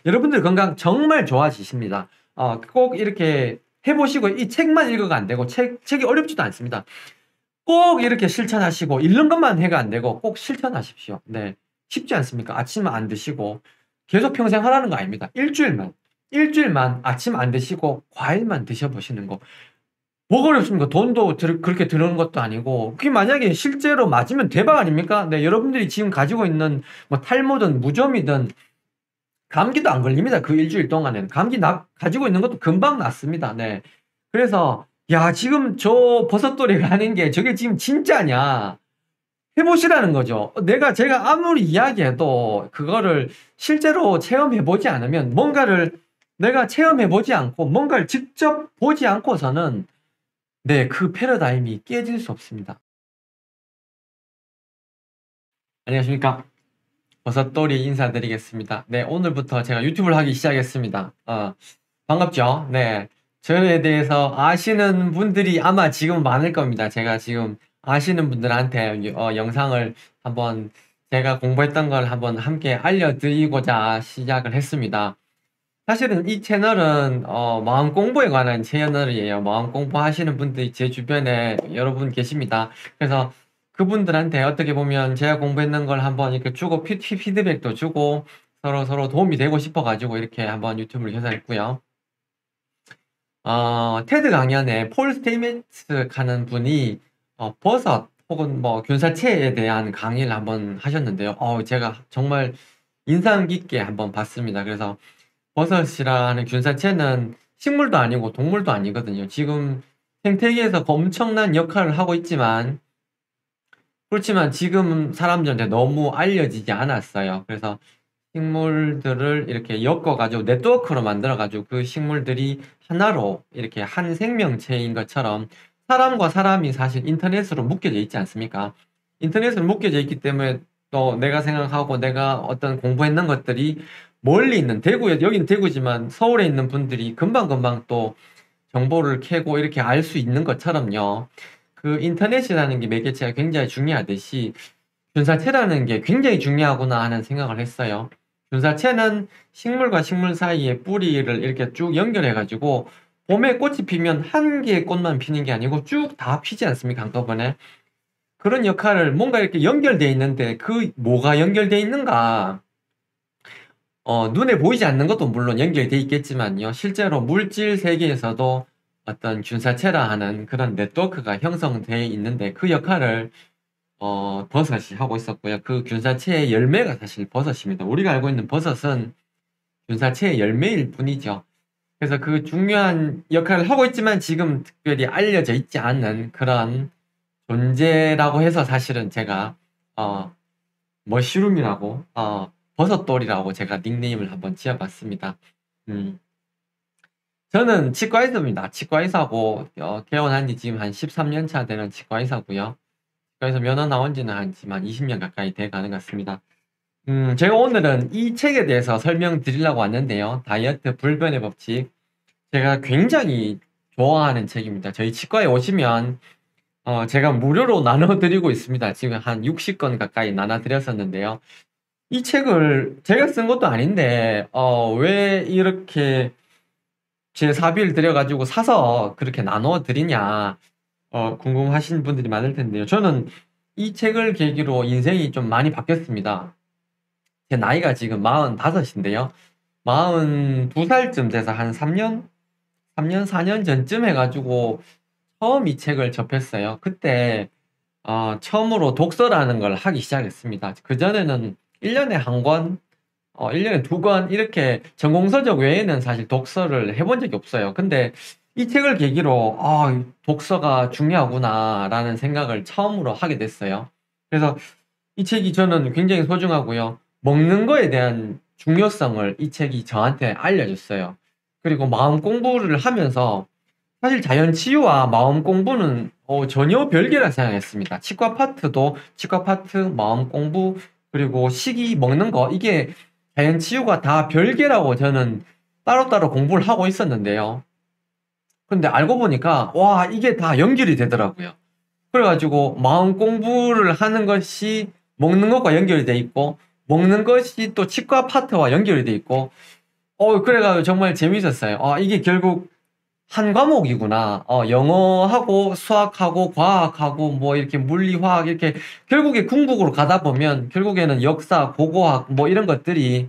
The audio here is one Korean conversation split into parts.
여러분들 건강 정말 좋아지십니다. 꼭 이렇게 해보시고 이 책만 읽어가 안 되고 책이 어렵지도 않습니다. 꼭 이렇게 실천하시고 읽는 것만 해가 안 되고 꼭 실천하십시오. 네, 쉽지 않습니까? 아침 안 드시고 계속 평생 하라는 거 아닙니다. 일주일만 아침 안 드시고 과일만 드셔보시는 거. 뭐가 어렵습니까? 돈도 그렇게 드는 것도 아니고 그게 만약에 실제로 맞으면 대박 아닙니까? 네, 여러분들이 지금 가지고 있는 뭐 탈모든 무좀이든 감기도 안 걸립니다. 그 일주일 동안에는. 가지고 있는 것도 금방 낫습니다. 네. 그래서, 야, 지금 저 버섯돌이가 하는 게 저게 지금 진짜냐. 해보시라는 거죠. 제가 아무리 이야기해도 그거를 실제로 체험해보지 않으면 뭔가를 내가 체험해보지 않고 뭔가를 직접 보지 않고서는 네, 그 패러다임이 깨질 수 없습니다. 안녕하십니까. 버섯돌이 인사드리겠습니다. 네, 오늘부터 제가 유튜브를 하기 시작했습니다. 반갑죠? 네. 저에 대해서 아시는 분들이 아마 지금 많을 겁니다. 제가 지금 아시는 분들한테 영상을 한번 제가 공부했던 걸 한번 함께 알려드리고자 시작을 했습니다. 사실은 이 채널은 마음 공부에 관한 채널이에요. 마음 공부하시는 분들이 제 주변에 여러분 계십니다. 그래서 그분들한테 어떻게 보면 제가 공부했는 걸 한번 이렇게 주고 피드백도 주고 서로 도움이 되고 싶어가지고 이렇게 한번 유튜브를 개설했고요. 테드 강연에 폴 스테이메츠 하는 분이 버섯 혹은 뭐 균사체에 대한 강의를 한번 하셨는데요. 제가 정말 인상 깊게 한번 봤습니다. 그래서 버섯이라는 균사체는 식물도 아니고 동물도 아니거든요. 지금 생태계에서 엄청난 역할을 하고 있지만 그렇지만 지금 사람들한테 너무 알려지지 않았어요. 그래서 식물들을 이렇게 엮어가지고 네트워크로 만들어가지고 그 식물들이 하나로 이렇게 한 생명체인 것처럼 사람과 사람이 사실 인터넷으로 묶여져 있지 않습니까? 인터넷으로 묶여져 있기 때문에 또 내가 생각하고 내가 어떤 공부했는 것들이 멀리 있는 여기는 대구지만 서울에 있는 분들이 금방금방 또 정보를 캐고 이렇게 알 수 있는 것처럼요. 그 인터넷이라는 게 매개체가 굉장히 중요하듯이 균사체라는 게 굉장히 중요하구나 하는 생각을 했어요. 균사체는 식물과 식물 사이에 뿌리를 이렇게 쭉 연결해가지고 봄에 꽃이 피면 한 개의 꽃만 피는 게 아니고 쭉 다 피지 않습니까? 한꺼번에. 그런 역할을 뭔가 이렇게 연결되어 있는데 그 뭐가 연결되어 있는가? 눈에 보이지 않는 것도 물론 연결되어 있겠지만요. 실제로 물질 세계에서도 어떤 균사체라 하는 그런 네트워크가 형성되어 있는데 그 역할을 버섯이 하고 있었고요. 그 균사체의 열매가 사실 버섯입니다. 우리가 알고 있는 버섯은 균사체의 열매일 뿐이죠. 그래서 그 중요한 역할을 하고 있지만 지금 특별히 알려져 있지 않는 그런 존재라고 해서 사실은 제가 머쉬룸이라고 버섯돌이라고 제가 닉네임을 한번 지어봤습니다. 음, 저는 치과의사입니다. 치과의사고 개원한 지 지금 한 13년 차 되는 치과의사고요. 그래서 면허 나온 지는 한 20년 가까이 돼 가는 것 같습니다. 제가 오늘은 이 책에 대해서 설명드리려고 왔는데요. 다이어트 불변의 법칙. 제가 굉장히 좋아하는 책입니다. 저희 치과에 오시면 제가 무료로 나눠드리고 있습니다. 지금 한 60권 가까이 나눠드렸었는데요. 이 책을 제가 쓴 것도 아닌데 왜 이렇게 제 사비를 들여가지고 사서 그렇게 나눠드리냐 궁금하신 분들이 많을 텐데요. 저는 이 책을 계기로 인생이 좀 많이 바뀌었습니다. 제 나이가 지금 45인데요. 42살쯤 돼서 한 3년, 4년 전쯤 해가지고 처음 이 책을 접했어요. 그때 처음으로 독서라는 걸 하기 시작했습니다. 그전에는 1년에 한 권, 1년에 두 권 이렇게 전공서적 외에는 사실 독서를 해본 적이 없어요. 근데 이 책을 계기로 독서가 중요하구나라는 생각을 처음으로 하게 됐어요. 그래서 이 책이 저는 굉장히 소중하고요. 먹는 거에 대한 중요성을 이 책이 저한테 알려줬어요. 그리고 마음 공부를 하면서 사실 자연 치유와 마음 공부는 전혀 별개라 생각했습니다. 치과 파트도 치과 파트, 마음 공부, 그리고 식이 먹는 거 이게 자연 치유가 다 별개라고 저는 따로따로 공부를 하고 있었는데요. 근데 알고 보니까 와 이게 다 연결이 되더라고요. 그래가지고 마음 공부를 하는 것이 먹는 것과 연결이 돼 있고 먹는 것이 또 치과 파트와 연결이 돼 있고 그래가지고 정말 재밌었어요. 이게 결국 한 과목이구나. 영어하고 수학하고 과학하고 뭐 이렇게 물리, 화학 이렇게 결국에 궁극으로 가다 보면 결국에는 역사, 고고학 뭐 이런 것들이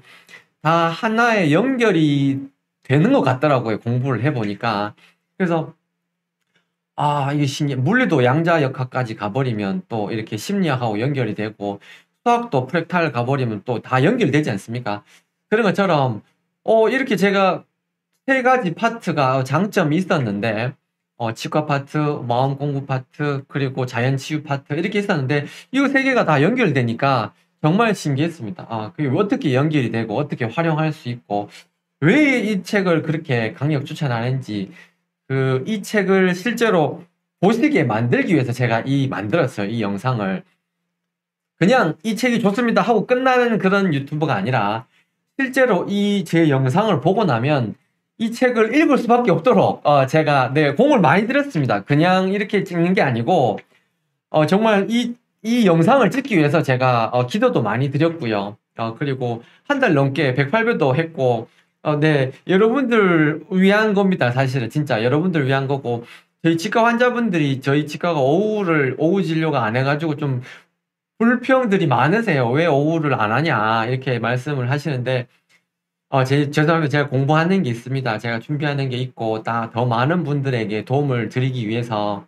다 하나의 연결이 되는 것 같더라고요. 공부를 해보니까. 그래서 이게 신기해. 물리도 양자역학까지 가버리면 또 이렇게 심리학하고 연결이 되고 수학도 프랙탈 가버리면 또 다 연결되지 않습니까? 그런 것처럼 이렇게 제가 세 가지 파트가 장점이 있었는데 치과 파트, 마음 공부 파트, 그리고 자연 치유 파트 이렇게 있었는데 이 세 개가 다 연결되니까 정말 신기했습니다. 그게 어떻게 연결이 되고 어떻게 활용할 수 있고 왜 이 책을 그렇게 강력 추천하는지 이 책을 실제로 보시게 만들기 위해서 제가 만들었어요. 이 영상을. 그냥 이 책이 좋습니다 하고 끝나는 그런 유튜브가 아니라 실제로 제 영상을 보고 나면 이 책을 읽을 수밖에 없도록 제가 공을 많이 들였습니다. 그냥 이렇게 찍는 게 아니고 정말 이 영상을 찍기 위해서 제가 기도도 많이 드렸고요. 그리고 한 달 넘게 108배도 했고 여러분들 위한 겁니다. 사실은 진짜 여러분들 위한 거고 저희 치과 환자분들이 저희 치과가 오후 진료가 안 해가지고 좀 불평들이 많으세요. 왜 오후를 안 하냐 이렇게 말씀을 하시는데 죄송합니다. 제가 공부하는 게 있습니다. 제가 준비하는 게 있고 더 많은 분들에게 도움을 드리기 위해서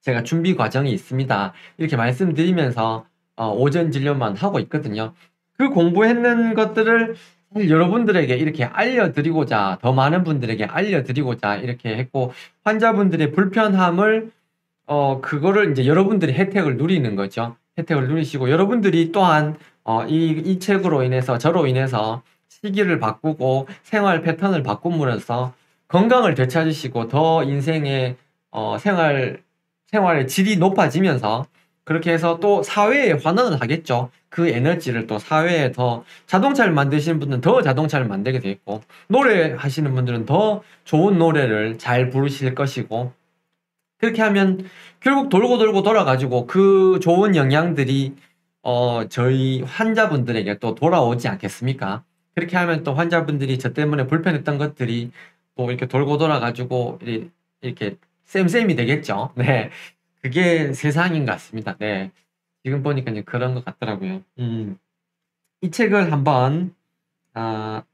제가 준비 과정이 있습니다. 이렇게 말씀드리면서 오전 진료만 하고 있거든요. 그 공부했는 것들을 여러분들에게 이렇게 알려드리고자 더 많은 분들에게 알려드리고자 이렇게 했고 환자분들의 불편함을 그거를 이제 여러분들이 혜택을 누리는 거죠. 혜택을 누리시고 여러분들이 또한 이 책으로 인해서 저로 인해서 시기를 바꾸고 생활 패턴을 바꿈으로써 건강을 되찾으시고 더 인생의 생활의 질이 높아지면서 그렇게 해서 또 사회에 환원을 하겠죠. 그 에너지를 또 사회에 더 자동차를 만드시는 분들은 더 자동차를 만들게 돼 있고 노래 하시는 분들은 더 좋은 노래를 잘 부르실 것이고 그렇게 하면 결국 돌고 돌고 돌아가지고 그 좋은 영향들이 저희 환자분들에게 또 돌아오지 않겠습니까? 그렇게 하면 또 환자분들이 저 때문에 불편했던 것들이 또 이렇게 돌고 돌아가지고 이렇게 쌤쌤이 되겠죠. 네. 그게 세상인 것 같습니다. 네. 지금 보니까 이제 그런 것 같더라고요. 이 책을 한번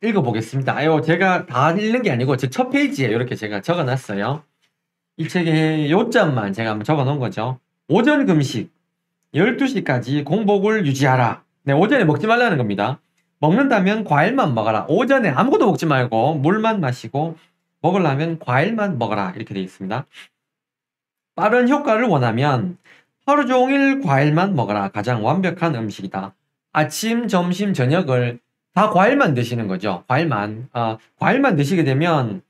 읽어보겠습니다. 제가 다 읽는 게 아니고 제 첫 페이지에 이렇게 제가 적어놨어요. 이 책의 요점만 제가 한번 적어놓은 거죠. 오전 금식 12시까지 공복을 유지하라. 네, 오전에 먹지 말라는 겁니다. 먹는다면 과일만 먹어라. 오전에 아무것도 먹지 말고 물만 마시고 먹으려면 과일만 먹어라. 이렇게 되어 있습니다. 빠른 효과를 원하면 하루 종일 과일만 먹어라. 가장 완벽한 음식이다. 아침, 점심, 저녁을 다 과일만 드시는 거죠. 과일만 드시게 되면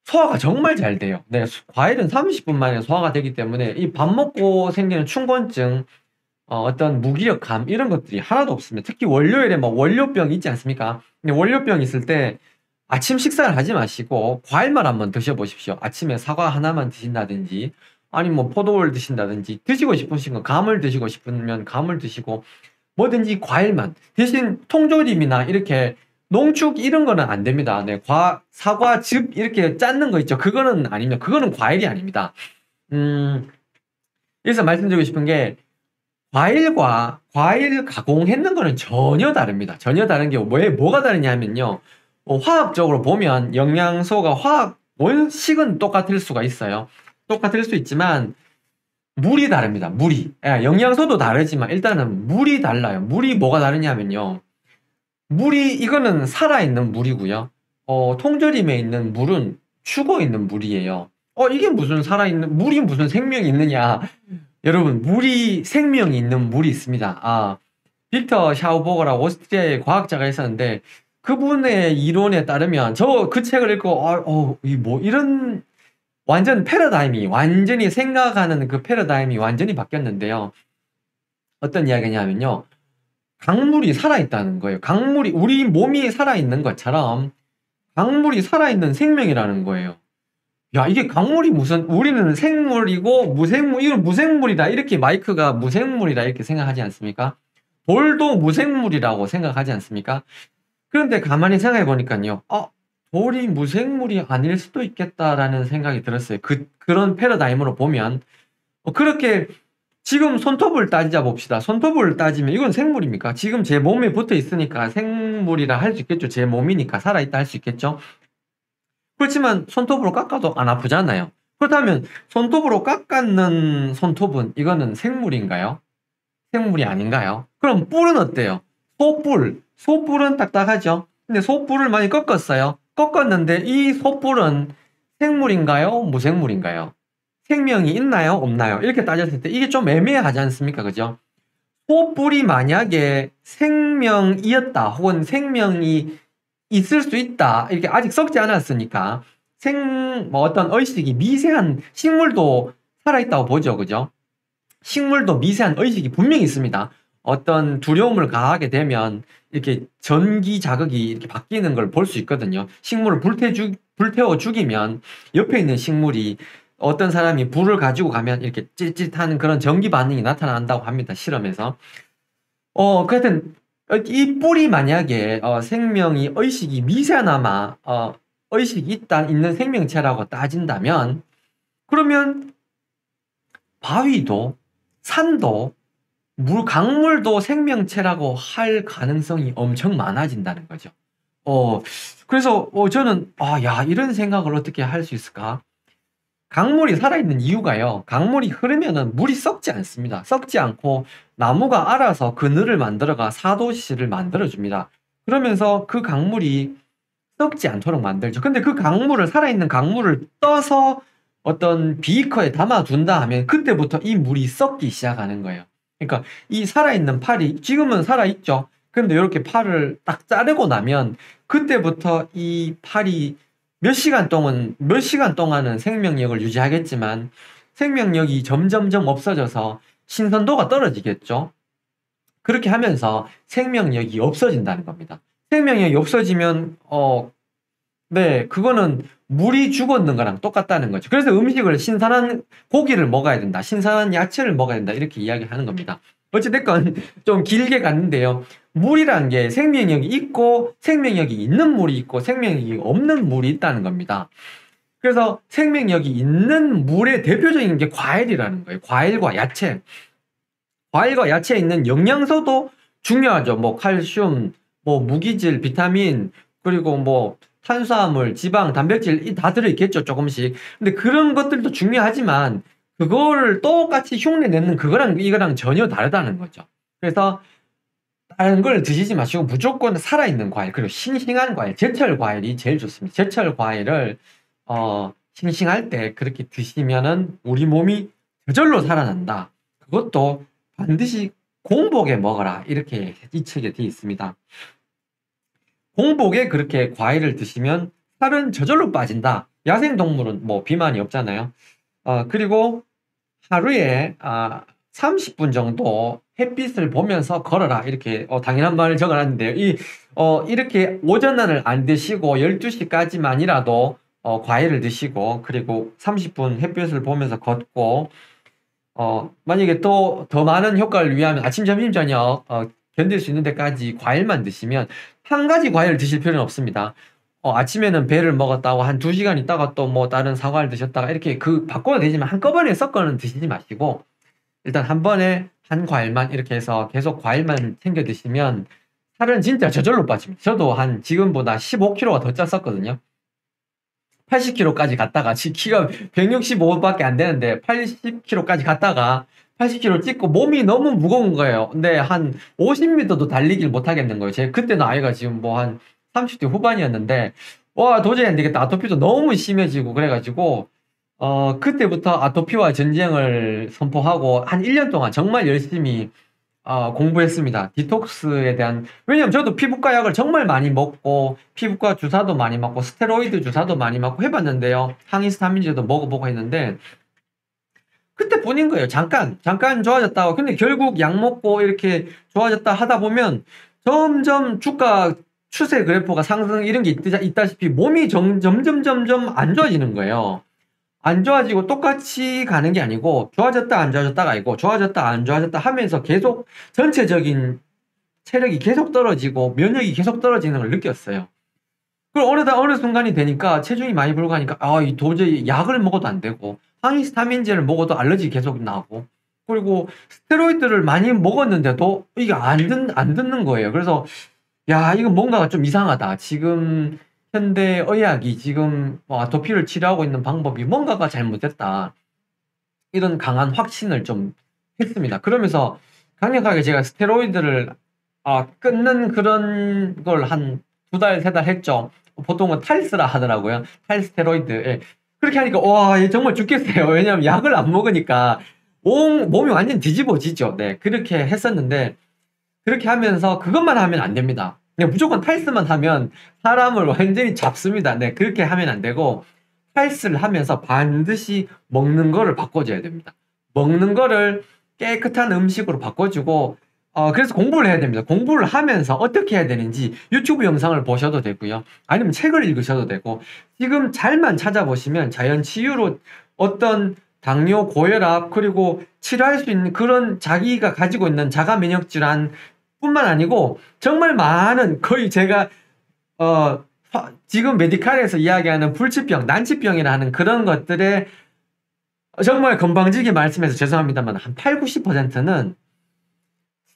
소화가 정말 잘 돼요. 네, 과일은 30분 만에 소화가 되기 때문에 이 밥 먹고 생기는 충곤증, 어떤 무기력감 이런 것들이 하나도 없습니다. 특히 월요일에 막 월요병 있지 않습니까? 근데 월요병 있을 때 아침 식사를 하지 마시고 과일만 한번 드셔보십시오. 아침에 사과 하나만 드신다든지 아니면 뭐 포도를 드신다든지 드시고 싶으신 거 감을 드시고 싶으면 감을 드시고 뭐든지 과일만 대신 통조림이나 이렇게 농축 이런 거는 안 됩니다. 네, 사과, 즙 이렇게 짰는 거 있죠. 그거는 아닙니다. 그거는 과일이 아닙니다. 여기서 말씀드리고 싶은 게 과일과 과일 가공했는 거는 전혀 다릅니다. 전혀 다른 게 뭐가 다르냐 하면요. 화학적으로 보면 영양소가 원식은 똑같을 수가 있어요. 똑같을 수 있지만 물이 다릅니다. 물이. 영양소도 다르지만 일단은 물이 달라요. 물이 뭐가 다르냐면요. 이거는 살아있는 물이고요. 통조림에 있는 물은 죽어있는 물이에요. 이게 물이 무슨 생명이 있느냐. 여러분, 생명이 있는 물이 있습니다. 빅터 샤우버거라고 오스트리아의 과학자가 있었는데, 그분의 이론에 따르면, 그 책을 읽고, 이런, 완전히 생각하는 그 패러다임이 완전히 바뀌었는데요. 어떤 이야기냐면요. 강물이 살아있다는 거예요. 우리 몸이 살아있는 것처럼, 강물이 살아있는 생명이라는 거예요. 야, 이게 우리는 생물이고, 이건 무생물이다. 이렇게 마이크가 무생물이다. 이렇게 생각하지 않습니까? 돌도 무생물이라고 생각하지 않습니까? 그런데 가만히 생각해 보니까요. 돌이 무생물이 아닐 수도 있겠다라는 생각이 들었어요. 그런 패러다임으로 보면 그렇게 지금 손톱을 따지자 봅시다. 손톱을 따지면 이건 생물입니까? 지금 제 몸에 붙어 있으니까 생물이라 할 수 있겠죠. 제 몸이니까 살아있다 할 수 있겠죠. 그렇지만 손톱으로 깎아도 안 아프잖아요. 그렇다면 손톱으로 깎았는 손톱은 이거는 생물인가요? 생물이 아닌가요? 그럼 뿔은 어때요? 소뿔. 소뿔은 딱딱하죠? 근데 소뿔을 많이 꺾었어요. 꺾었는데 이 소뿔은 생물인가요? 무생물인가요? 생명이 있나요? 없나요? 이렇게 따졌을 때 이게 좀 애매하지 않습니까? 그죠? 소뿔이 만약에 생명이었다 혹은 생명이 있을 수 있다 이렇게 아직 썩지 않았으니까 어떤 의식이 미세한 식물도 살아있다고 보죠. 그죠? 식물도 미세한 의식이 분명히 있습니다. 어떤 두려움을 가하게 되면 이렇게 전기 자극이 이렇게 바뀌는 걸 볼 수 있거든요. 식물을 불태워 죽이면 옆에 있는 식물이 어떤 사람이 불을 가지고 가면 이렇게 찌릿찌릿하는 그런 전기 반응이 나타난다고 합니다. 실험에서. 그하여튼 이 뿔이 만약에 생명이 의식이 미세하나마 의식이 있는 생명체라고 따진다면 그러면 바위도 산도 강물도 생명체라고 할 가능성이 엄청 많아진다는 거죠. 그래서 저는 야 이런 생각을 어떻게 할 수 있을까? 강물이 살아있는 이유가요. 강물이 흐르면은 물이 썩지 않습니다. 썩지 않고 나무가 알아서 그늘을 만들어가 사도시를 만들어줍니다. 그러면서 그 강물이 썩지 않도록 만들죠. 근데 그 강물을 살아있는 강물을 떠서 어떤 비커에 담아둔다 하면 그때부터 이 물이 썩기 시작하는 거예요. 그러니까 이 살아있는 팔이 지금은 살아있죠. 근데 이렇게 팔을 딱 자르고 나면 그때부터 이 팔이 몇 시간 동안은 생명력을 유지하겠지만 생명력이 점점점 없어져서 신선도가 떨어지겠죠. 그렇게 하면서 생명력이 없어진다는 겁니다. 생명력이 없어지면 네, 그거는 물이 죽었는 거랑 똑같다는 거죠. 그래서 음식을 신선한 고기를 먹어야 된다. 신선한 야채를 먹어야 된다. 이렇게 이야기하는 겁니다. 어찌됐건 좀 길게 갔는데요. 물이라는 게 생명력이 있고 생명력이 있는 물이 있고 생명력이 없는 물이 있다는 겁니다. 그래서 생명력이 있는 물의 대표적인 게 과일이라는 거예요. 과일과 야채. 과일과 야채에 있는 영양소도 중요하죠. 뭐 칼슘, 뭐 무기질, 비타민, 그리고 뭐 탄수화물, 지방, 단백질 다 들어있겠죠. 조금씩. 근데 그런 것들도 중요하지만 그거를 똑같이 흉내 내는 그거랑 이거랑 전혀 다르다는 거죠. 그래서 다른 걸 드시지 마시고 무조건 살아있는 과일, 그리고 싱싱한 과일, 제철 과일이 제일 좋습니다. 제철 과일을 싱싱할 때 그렇게 드시면은 우리 몸이 저절로 살아난다. 그것도 반드시 공복에 먹어라. 이렇게 이 책에 되어 있습니다. 공복에 그렇게 과일을 드시면 살은 저절로 빠진다. 야생동물은 뭐 비만이 없잖아요. 그리고 하루에 30분 정도 햇빛을 보면서 걸어라. 이렇게 당연한 말을 적어놨는데요. 이렇게 오전을 안 드시고 12시까지만이라도 과일을 드시고 그리고 30분 햇빛을 보면서 걷고 만약에 또 더 많은 효과를 위하면 아침, 점심, 저녁 견딜 수 있는 데까지 과일만 드시면 한 가지 과일을 드실 필요는 없습니다. 아침에는 배를 먹었다고 한 2시간 있다가 또 뭐 다른 사과를 드셨다가 이렇게 바꿔도 되지만 한꺼번에 섞어는 드시지 마시고 일단 한 번에 한 과일만 이렇게 해서 계속 과일만 챙겨 드시면 살은 진짜 저절로 빠집니다. 저도 한 지금보다 15kg가 더 쪘었거든요. 80kg까지 갔다가 키가 165밖에 안 되는데 80kg까지 갔다가 80kg 찍고 몸이 너무 무거운 거예요. 근데 한 50m도 달리질 못하겠는 거예요. 제 그때 나이가 지금 뭐 한 30대 후반이었는데 와 도저히 안 되겠다. 아토피도 너무 심해지고 그래가지고 그때부터 아토피와 전쟁을 선포하고 한 1년 동안 정말 열심히 공부했습니다. 디톡스에 대한, 왜냐면 저도 피부과 약을 정말 많이 먹고, 피부과 주사도 많이 맞고, 스테로이드 주사도 많이 맞고 해봤는데요. 항히스타민제도 먹어보고 했는데, 그때 뿐인 거예요. 잠깐 좋아졌다고. 근데 결국 약 먹고 이렇게 좋아졌다 하다 보면, 점점 주가 추세 그래프가 상승 이런 게 있다시피 몸이 점점 안 좋아지는 거예요. 안 좋아지고 똑같이 가는 게 아니고 좋아졌다 안 좋아졌다가 아니고 좋아졌다 안 좋아졌다 하면서 계속 전체적인 체력이 계속 떨어지고 면역이 계속 떨어지는 걸 느꼈어요. 그리고 어느 순간이 되니까 체중이 많이 불가니까 이 도저히 약을 먹어도 안 되고 항히스타민제를 먹어도 알러지 계속 나고 그리고 스테로이드를 많이 먹었는데도 이게 안 듣는 거예요. 그래서 야, 이거 뭔가가 좀 이상하다. 지금 현대 의학이 지금 아토피를 치료하고 있는 방법이 뭔가가 잘못됐다. 이런 강한 확신을 좀 했습니다. 그러면서 강력하게 제가 스테로이드를 끊는 그런 걸 한 2달, 3달 했죠. 보통은 탈스라 하더라고요. 탈스테로이드. 예. 그렇게 하니까 와, 정말 죽겠어요. 왜냐면 약을 안 먹으니까 온 몸이 완전 뒤집어지죠. 네, 그렇게 했었는데 그렇게 하면서 그것만 하면 안 됩니다. 그냥 무조건 탈스만 하면 사람을 완전히 잡습니다. 네, 그렇게 하면 안 되고 탈스를 하면서 반드시 먹는 거를 바꿔줘야 됩니다. 먹는 거를 깨끗한 음식으로 바꿔주고 그래서 공부를 해야 됩니다. 공부를 하면서 어떻게 해야 되는지 유튜브 영상을 보셔도 되고요. 아니면 책을 읽으셔도 되고 지금 잘만 찾아보시면 자연치유로 어떤 당뇨, 고혈압 그리고 치료할 수 있는 그런 자기가 가지고 있는 자가 면역 질환 뿐만 아니고 정말 많은 거의 제가 지금 메디칼에서 이야기하는 불치병, 난치병이라는 그런 것들에 정말 건방지게 말씀해서 죄송합니다만 한 8, 90%는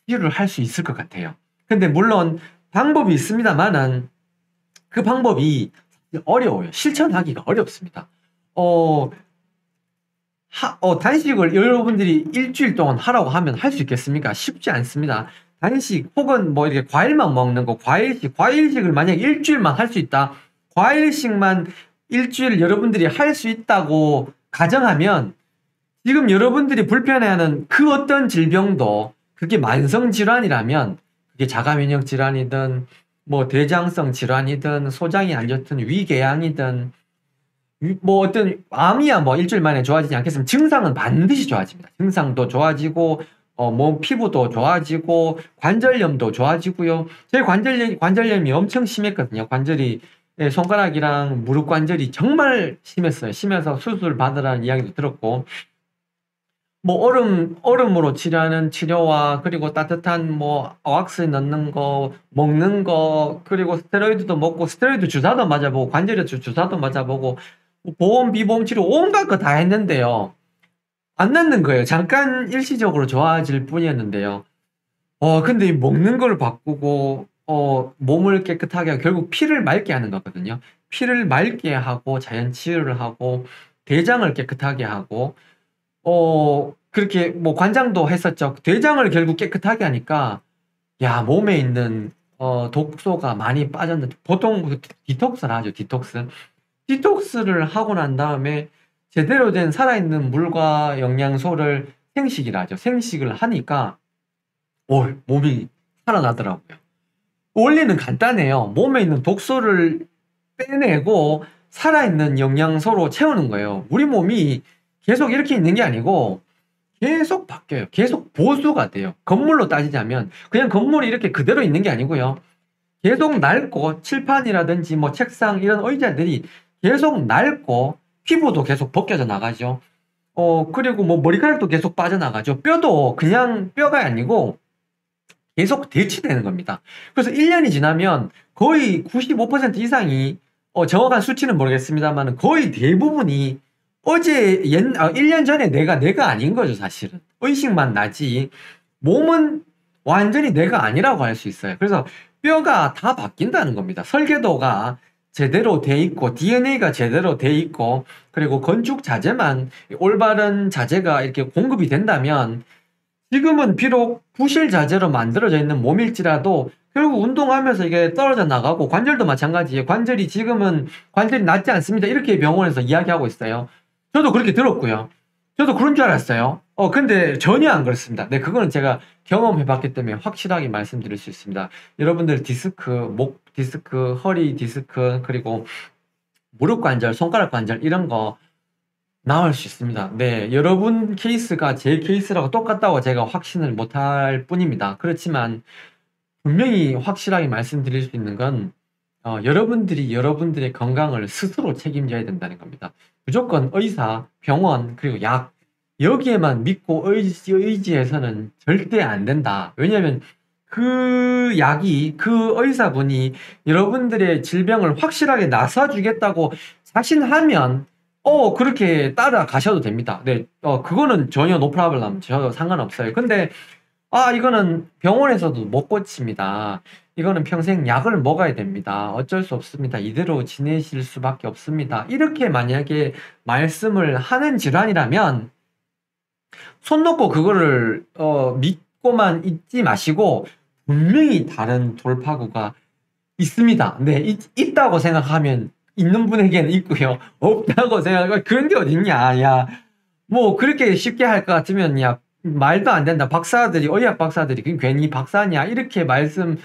치료를 할 수 있을 것 같아요. 근데 물론 방법이 있습니다만은 그 방법이 어려워요. 실천하기가 어렵습니다. 단식을 여러분들이 일주일 동안 하라고 하면 할 수 있겠습니까? 쉽지 않습니다. 단식 혹은 뭐 이렇게 과일만 먹는 거, 과일식을 만약 일주일만 할 수 있다. 과일식만 일주일 여러분들이 할 수 있다고 가정하면 지금 여러분들이 불편해하는 그 어떤 질병도 그게 만성 질환이라면 그게 자가면역 질환이든 뭐 대장성 질환이든 소장이 안 좋든 위궤양이든 뭐 어떤 암이야 뭐 일주일 만에 좋아지지 않겠으면 증상은 반드시 좋아집니다. 증상도 좋아지고 몸 피부도 좋아지고 관절염도 좋아지고요. 제 관절염이 엄청 심했거든요. 관절이 손가락이랑 무릎 관절이 정말 심했어요. 심해서 수술 받으라는 이야기도 들었고 뭐 얼음으로 치료하는 치료와 그리고 따뜻한 뭐 왁스 넣는 거 먹는 거 그리고 스테로이드도 먹고 스테로이드 주사도 맞아보고 관절염 주사도 맞아보고 보험 비보험 치료 온갖 거 다 했는데요. 안 낫는 거예요. 잠깐 일시적으로 좋아질 뿐이었는데요. 근데 이 먹는 걸 바꾸고 몸을 깨끗하게 하고 결국 피를 맑게 하는 거거든요. 피를 맑게 하고 자연 치유를 하고 대장을 깨끗하게 하고 그렇게 뭐 관장도 했었죠. 대장을 결국 깨끗하게 하니까 야, 몸에 있는 독소가 많이 빠졌는데 보통 디톡스를 하죠. 디톡스를 하고 난 다음에 제대로 된 살아있는 물과 영양소를 생식이라 하죠. 생식을 하니까 몸이 살아나더라고요. 원리는 간단해요. 몸에 있는 독소를 빼내고 살아있는 영양소로 채우는 거예요. 우리 몸이 계속 이렇게 있는 게 아니고 계속 바뀌어요. 계속 보수가 돼요. 건물로 따지자면 그냥 건물이 이렇게 그대로 있는 게 아니고요. 계속 낡고 칠판이라든지 뭐 책상 이런 의자들이 계속 낡고 피부도 계속 벗겨져 나가죠. 그리고 뭐 머리카락도 계속 빠져나가죠. 뼈도 그냥 뼈가 아니고 계속 대치되는 겁니다. 그래서 1년이 지나면 거의 95% 이상이 정확한 수치는 모르겠습니다만 거의 대부분이 1년 전에 내가 아닌 거죠, 사실은. 의식만 나지 몸은 완전히 내가 아니라고 할 수 있어요. 그래서 뼈가 다 바뀐다는 겁니다. 설계도가 제대로 돼 있고 DNA가 제대로 돼 있고 그리고 건축 자재만 올바른 자재가 이렇게 공급이 된다면 지금은 비록 부실 자재로 만들어져 있는 몸일지라도 결국 운동하면서 이게 떨어져 나가고 관절도 마찬가지예요. 지금은 관절이 낫지 않습니다. 이렇게 병원에서 이야기하고 있어요. 저도 그렇게 들었고요. 저도 그런 줄 알았어요. 근데 전혀 안 그렇습니다. 네, 그거는 제가 경험해봤기 때문에 확실하게 말씀드릴 수 있습니다. 여러분들 디스크, 목 디스크, 허리 디스크, 그리고 무릎 관절, 손가락 관절 이런 거 나을 수 있습니다. 네, 여러분 케이스가 제 케이스라고 똑같다고 제가 확신을 못할 뿐입니다. 그렇지만 분명히 확실하게 말씀드릴 수 있는 건 여러분들이 여러분들의 건강을 스스로 책임져야 된다는 겁니다. 무조건 의사, 병원, 그리고 약 여기에만 믿고 의지해서는 절대 안 된다. 왜냐하면 그 약이, 그 의사분이 여러분들의 질병을 확실하게 나서주겠다고 자신하면, 그렇게 따라가셔도 됩니다. 네, 그거는 전혀 노 프라블럼, 전혀 상관없어요. 근데, 이거는 병원에서도 못 고칩니다. 이거는 평생 약을 먹어야 됩니다. 어쩔 수 없습니다. 이대로 지내실 수밖에 없습니다. 이렇게 만약에 말씀을 하는 질환이라면, 손 놓고 그거를 믿고만 있지 마시고 분명히 다른 돌파구가 있습니다. 네, 있다고 생각하면 있는 분에게는 있고요. 없다고 생각하면 그런 게 어딨냐. 야, 뭐 그렇게 쉽게 할 것 같으면 야, 말도 안 된다. 박사들이, 의학 박사들이 그냥 괜히 박사냐 이렇게 말씀하시는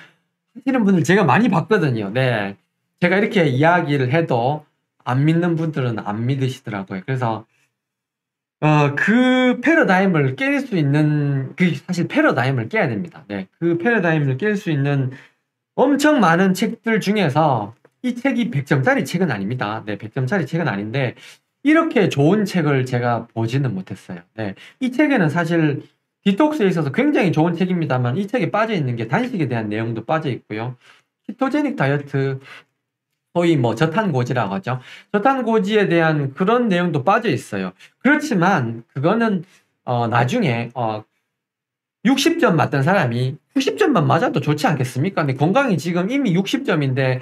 분들 제가 많이 봤거든요. 네, 제가 이렇게 이야기를 해도 안 믿는 분들은 안 믿으시더라고요. 그래서 그 패러다임을 깰 수 있는, 사실 패러다임을 깨야 됩니다. 네. 그 패러다임을 깰 수 있는 엄청 많은 책들 중에서 이 책이 100점짜리 책은 아닙니다. 네, 100점짜리 책은 아닌데, 이렇게 좋은 책을 제가 보지는 못했어요. 네. 이 책에는 사실 디톡스에 있어서 굉장히 좋은 책입니다만, 이 책에 빠져 있는 게 단식에 대한 내용도 빠져 있고요. 키토제닉 다이어트, 소위 뭐 저탄고지라고 하죠. 저탄고지에 대한 그런 내용도 빠져 있어요. 그렇지만 그거는 나중에 60점 맞던 사람이 90점만 맞아도 좋지 않겠습니까? 근데 건강이 지금 이미 60점인데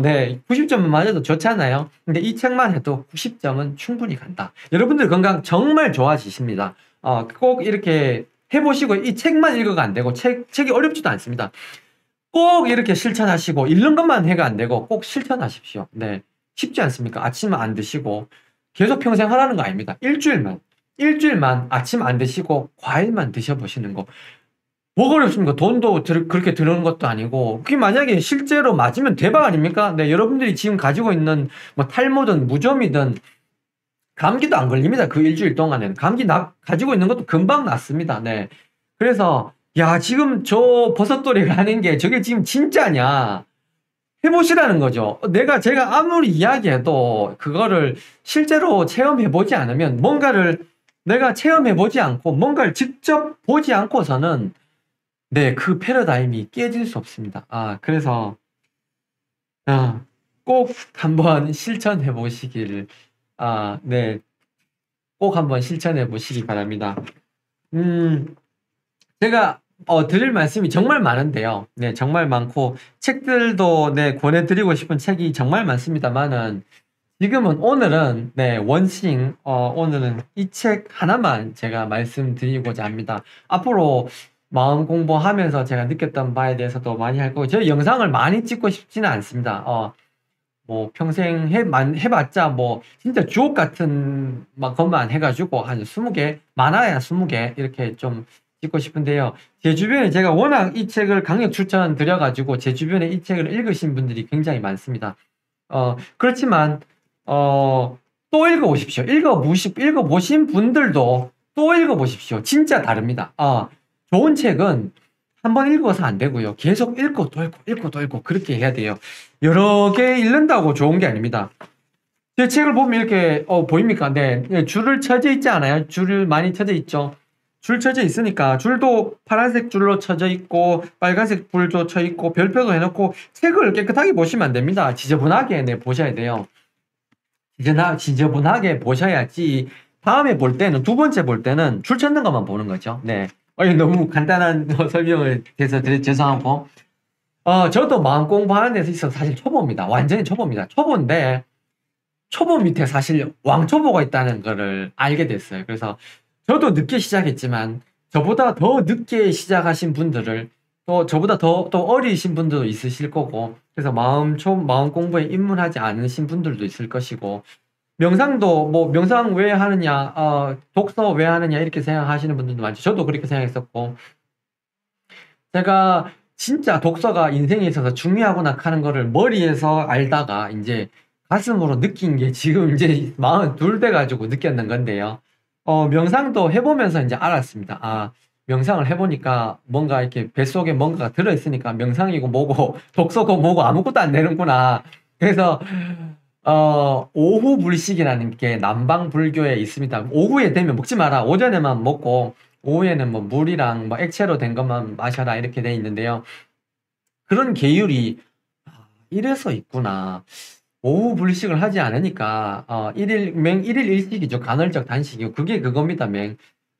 네, 90점만 맞아도 좋잖아요. 근데 이 책만 해도 90점은 충분히 간다. 여러분들 건강 정말 좋아지십니다. 꼭 이렇게 해보시고 이 책만 읽어가 안 되고 책이 어렵지도 않습니다. 꼭 이렇게 실천하시고 읽는 것만 해가 안 되고 꼭 실천하십시오. 네, 쉽지 않습니까? 아침 안 드시고 계속 평생 하라는 거 아닙니다. 일주일만 아침 안 드시고 과일만 드셔보시는 거. 뭐가 어렵습니까? 돈도 그렇게 드는 것도 아니고 그게 만약에 실제로 맞으면 대박 아닙니까? 네, 여러분들이 지금 가지고 있는 뭐 탈모든 무좀이든 감기도 안 걸립니다. 그 일주일 동안에는 감기 가지고 있는 것도 금방 낫습니다. 네, 그래서 야, 지금 저 버섯돌이가 하는 게 저게 지금 진짜냐? 해보시라는 거죠. 제가 아무리 이야기해도 그거를 실제로 체험해보지 않으면 내가 체험해보지 않고 뭔가를 직접 보지 않고서는 네, 그 패러다임이 깨질 수 없습니다. 그래서 꼭 한번 실천해 보시기를 네, 꼭 한번 실천해 보시기 바랍니다. 제가 드릴 말씀이 정말 많은데요. 네, 정말 많고 책들도 네, 권해드리고 싶은 책이 정말 많습니다만은 지금은 오늘은 네, 오늘은 이 책 하나만 제가 말씀드리고자 합니다. 앞으로 마음 공부하면서 제가 느꼈던 바에 대해서도 많이 할 거고 저 영상을 많이 찍고 싶지는 않습니다. 뭐 평생 해봤자 뭐 진짜 주옥 같은 것만 해가지고 한 20개, 많아야 20개 이렇게 좀 찍고 싶은데요. 제 주변에 제가 워낙 이 책을 강력 추천드려가지고 제 주변에 이 책을 읽으신 분들이 굉장히 많습니다. 그렇지만 또 읽어보십시오. 읽어보신 분들도 또 읽어보십시오. 진짜 다릅니다. 좋은 책은 한번 읽어서 안 되고요. 계속 읽고 또 읽고 읽고 또 읽고 그렇게 해야 돼요. 여러 개 읽는다고 좋은 게 아닙니다. 제 책을 보면 이렇게 보입니까? 네, 줄을 쳐져 있지 않아요? 줄을 많이 쳐져 있죠. 줄 쳐져 있으니까 줄도 파란색 줄로 쳐져 있고 빨간색 불도 쳐 있고 별표도 해놓고 책을 깨끗하게 보시면 안 됩니다. 지저분하게 네, 보셔야 돼요. 지저분하게 보셔야지 다음에 볼 때는 두 번째 볼 때는 줄 찾는 것만 보는 거죠. 네. 너무 간단한 설명을 해서 죄송하고 저도 마음 공부하는 데서 있어서 사실 초보입니다. 완전히 초보입니다. 초보인데 초보 밑에 사실 왕초보가 있다는 거를 알게 됐어요. 그래서 저도 늦게 시작했지만 저보다 더 늦게 시작하신 분들을 또 저보다 또 어리신 분들도 있으실 거고 그래서 마음 공부에 입문하지 않으신 분들도 있을 것이고 명상도 뭐 명상 왜 하느냐 독서 왜 하느냐 이렇게 생각하시는 분들도 많죠. 저도 그렇게 생각했었고 제가 진짜 독서가 인생에 있어서 중요하구나 하는 거를 머리에서 알다가 이제 가슴으로 느낀 게 지금 이제 42 돼가지고 느꼈는 건데요. 명상도 해보면서 이제 알았습니다. 명상을 해보니까 뭔가 이렇게 뱃속에 뭔가가 들어있으니까 명상이고 뭐고 독서고 뭐고 아무것도 안 되는구나. 그래서 오후 불식이라는 게 남방 불교에 있습니다. 오후에 되면 먹지 마라. 오전에만 먹고 오후에는 뭐 물이랑 뭐 액체로 된 것만 마셔라 이렇게 돼 있는데요. 그런 계율이 이래서 있구나. 오후 불식을 하지 않으니까 일일 일식이죠. 간헐적 단식이고 그게 그겁니다.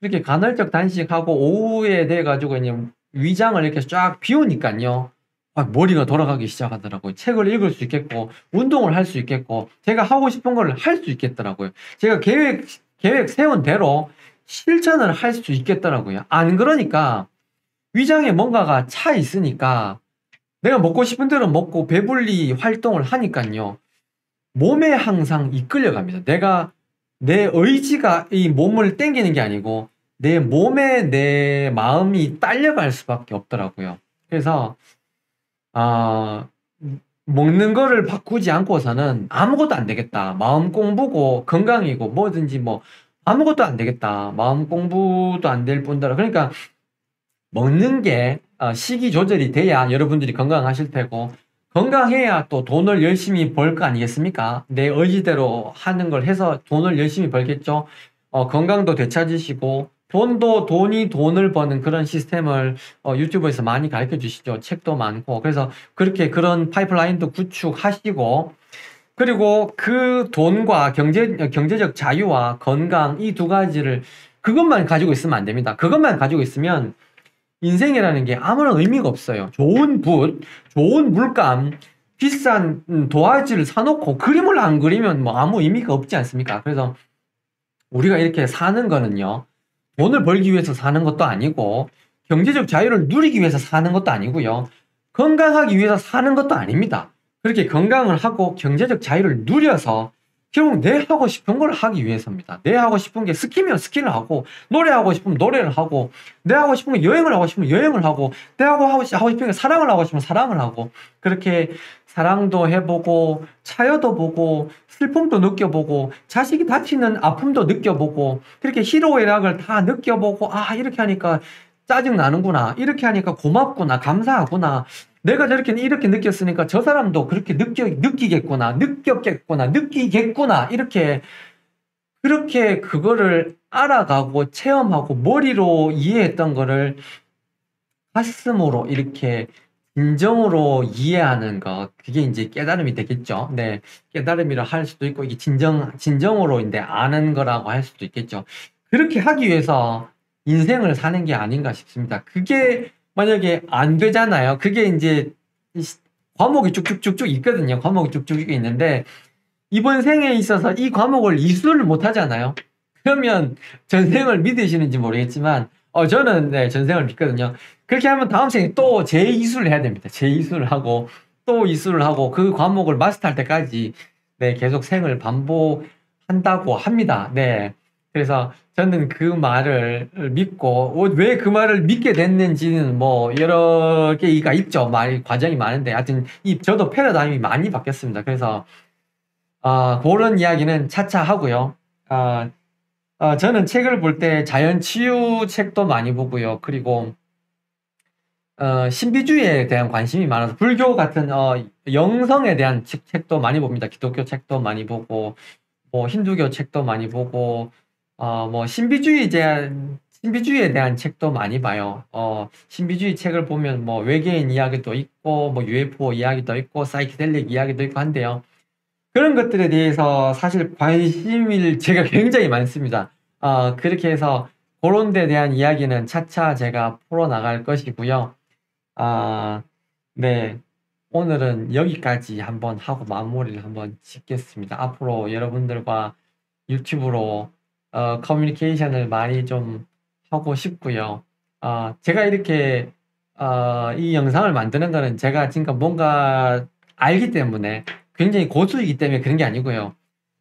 이렇게 간헐적 단식하고 오후에 돼 가지고 그냥 위장을 이렇게 쫙 비우니까요. 머리가 돌아가기 시작하더라고요. 책을 읽을 수 있겠고 운동을 할 수 있겠고 제가 하고 싶은 걸 할 수 있겠더라고요. 제가 계획 세운 대로 실천을 할 수 있겠더라고요. 안 그러니까 위장에 뭔가가 차 있으니까 내가 먹고 싶은 대로 먹고 배불리 활동을 하니까요. 몸에 항상 이끌려갑니다. 내 의지가 이 몸을 땡기는 게 아니고 내 몸에 내 마음이 딸려갈 수밖에 없더라고요. 그래서 먹는 거를 바꾸지 않고서는 아무것도 안 되겠다. 마음 공부고 건강이고 뭐든지 뭐 아무것도 안 되겠다. 마음 공부도 안 될 뿐더러 그러니까 먹는 게 식이 조절이 돼야 여러분들이 건강하실 테고 건강해야 또 돈을 열심히 벌 거 아니겠습니까? 내 의지대로 하는 걸 해서 돈을 열심히 벌겠죠. 건강도 되찾으시고 돈이 돈을 버는 그런 시스템을 유튜브에서 많이 가르쳐 주시죠. 책도 많고 그래서 그런 파이프라인도 구축하시고 그리고 그 돈과 경제적 자유와 건강 이 두 가지를 그것만 가지고 있으면 안 됩니다. 그것만 가지고 있으면 인생이라는 게 아무런 의미가 없어요. 좋은 붓, 좋은 물감, 비싼 도화지를 사놓고 그림을 안 그리면 뭐 아무 의미가 없지 않습니까? 그래서 우리가 이렇게 사는 거는요. 돈을 벌기 위해서 사는 것도 아니고 경제적 자유를 누리기 위해서 사는 것도 아니고요. 건강하기 위해서 사는 것도 아닙니다. 그렇게 건강을 하고 경제적 자유를 누려서 결국 내 하고 싶은 걸 하기 위해서입니다. 내 하고 싶은 게 스키면 스키를 하고 노래하고 싶으면 노래를 하고 내 하고 싶은 게 여행을 하고 싶으면 여행을 하고 내 하고 싶은 게 사랑을 하고 싶으면 사랑을 하고 그렇게 사랑도 해보고 차여도 보고 슬픔도 느껴보고 자식이 다치는 아픔도 느껴보고 그렇게 희로애락을 다 느껴보고 이렇게 하니까 짜증 나는구나 이렇게 하니까 고맙구나 감사하구나 내가 이렇게 느꼈으니까 저 사람도 그렇게 느끼겠구나 이렇게 그렇게 그거를 알아가고 체험하고 머리로 이해했던 거를 가슴으로 이렇게 진정으로 이해하는 것 그게 이제 깨달음이 되겠죠. 네, 깨달음이라 할 수도 있고 이게 진정으로 이제 아는 거라고 할 수도 있겠죠. 그렇게 하기 위해서 인생을 사는 게 아닌가 싶습니다. 그게 만약에 안 되잖아요. 그게 이제 과목이 쭉쭉쭉쭉 있거든요. 과목이 쭉쭉 있는데 이번 생에 있어서 이 과목을 이수를 못 하잖아요. 그러면 전생을 믿으시는지 모르겠지만 저는 네, 전생을 믿거든요. 그렇게 하면 다음 생에 또 재이수를 해야 됩니다. 재이수를 하고 또 이수를 하고 그 과목을 마스터할 때까지 네, 계속 생을 반복한다고 합니다. 네. 그래서 저는 그 말을 믿고 왜 그 말을 믿게 됐는지는 뭐 여러 개가 있죠. 과정이 많은데 하여튼 저도 패러다임이 많이 바뀌었습니다. 그래서 그런 이야기는 차차 하고요. 저는 책을 볼 때 자연치유 책도 많이 보고요. 그리고 신비주의에 대한 관심이 많아서 불교 같은 영성에 대한 책도 많이 봅니다. 기독교 책도 많이 보고 뭐 힌두교 책도 많이 보고 뭐 신비주의에 대한 책도 많이 봐요. 신비주의 책을 보면 뭐 외계인 이야기도 있고 뭐 UFO 이야기도 있고 사이키델릭 이야기도 있고 한데요. 그런 것들에 대해서 사실 관심이 제가 굉장히 많습니다. 그렇게 해서 그런 데 대한 이야기는 차차 제가 풀어나갈 것이고요. 네. 오늘은 여기까지 한번 하고 마무리를 한번 짓겠습니다. 앞으로 여러분들과 유튜브로 커뮤니케이션을 많이 좀 하고 싶고요. 제가 이렇게 이 영상을 만드는 거는 제가 지금 뭔가 알기 때문에 굉장히 고수이기 때문에 그런 게 아니고요.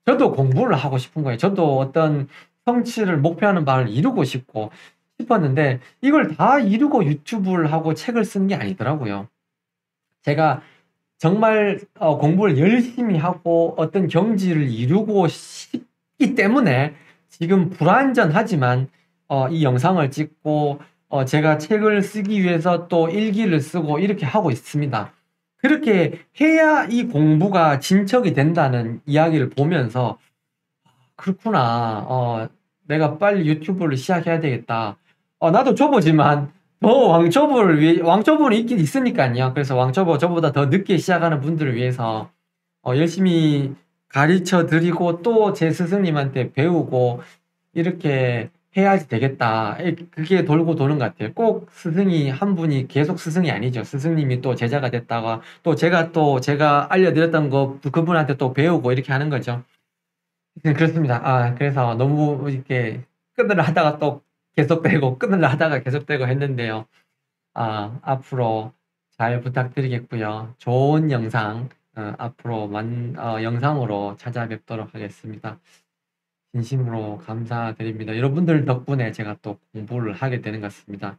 저도 공부를 하고 싶은 거예요. 저도 어떤 성취를 목표하는 바를 이루고 싶었는데 이걸 다 이루고 유튜브를 하고 책을 쓰는 게 아니더라고요. 제가 정말 공부를 열심히 하고 어떤 경지를 이루고 싶기 때문에 지금 불완전하지만 이 영상을 찍고 제가 책을 쓰기 위해서 또 일기를 쓰고 이렇게 하고 있습니다. 그렇게 해야 이 공부가 진척이 된다는 이야기를 보면서 그렇구나. 내가 빨리 유튜브를 시작해야 되겠다. 나도 초보지만 더 왕초보를 위해 왕초보는 있긴 있으니까요. 그래서 왕초보 저보다 더 늦게 시작하는 분들을 위해서 열심히 가르쳐 드리고 또 제 스승님한테 배우고 이렇게 해야지 되겠다. 그게 돌고 도는 것 같아요. 꼭 스승이 한 분이 계속 스승이 아니죠. 스승님이 또 제자가 됐다가 또 제가 알려드렸던 거 그분한테 또 배우고 이렇게 하는 거죠. 네, 그렇습니다. 그래서 너무 이렇게 끊으려 하다가 또 계속되고 끊으려 하다가 계속되고 했는데요. 앞으로 잘 부탁드리겠고요. 좋은 영상 앞으로 영상으로 찾아뵙도록 하겠습니다. 진심으로 감사드립니다. 여러분들 덕분에 제가 또 공부를 하게 되는 것 같습니다.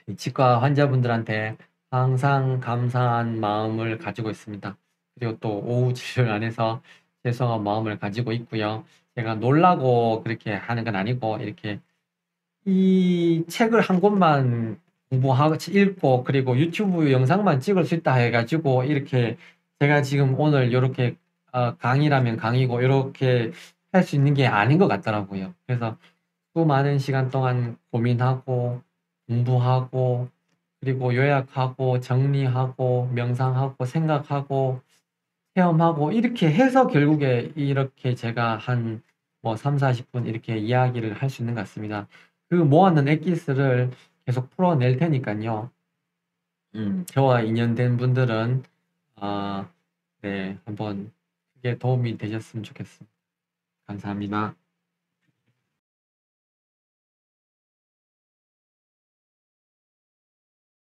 이 치과 환자분들한테 항상 감사한 마음을 가지고 있습니다. 그리고 또 오후 진료를 안 해서 죄송한 마음을 가지고 있고요. 제가 놀라고 그렇게 하는 건 아니고 이렇게 이 책을 한 권만 공부하고 읽고 그리고 유튜브 영상만 찍을 수 있다 해가지고 이렇게 제가 지금 오늘 이렇게 강의라면 강의고 이렇게 할 수 있는 게 아닌 것 같더라고요. 그래서 수많은 시간 동안 고민하고 공부하고 그리고 요약하고 정리하고 명상하고 생각하고 체험하고 이렇게 해서 결국에 이렇게 제가 한 뭐 3, 40분 이렇게 이야기를 할 수 있는 것 같습니다. 그 모아놓은 엑기스를 계속 풀어낼 테니까요. 저와 인연된 분들은 네, 한번 그게 도움이 되셨으면 좋겠습니다. 감사합니다.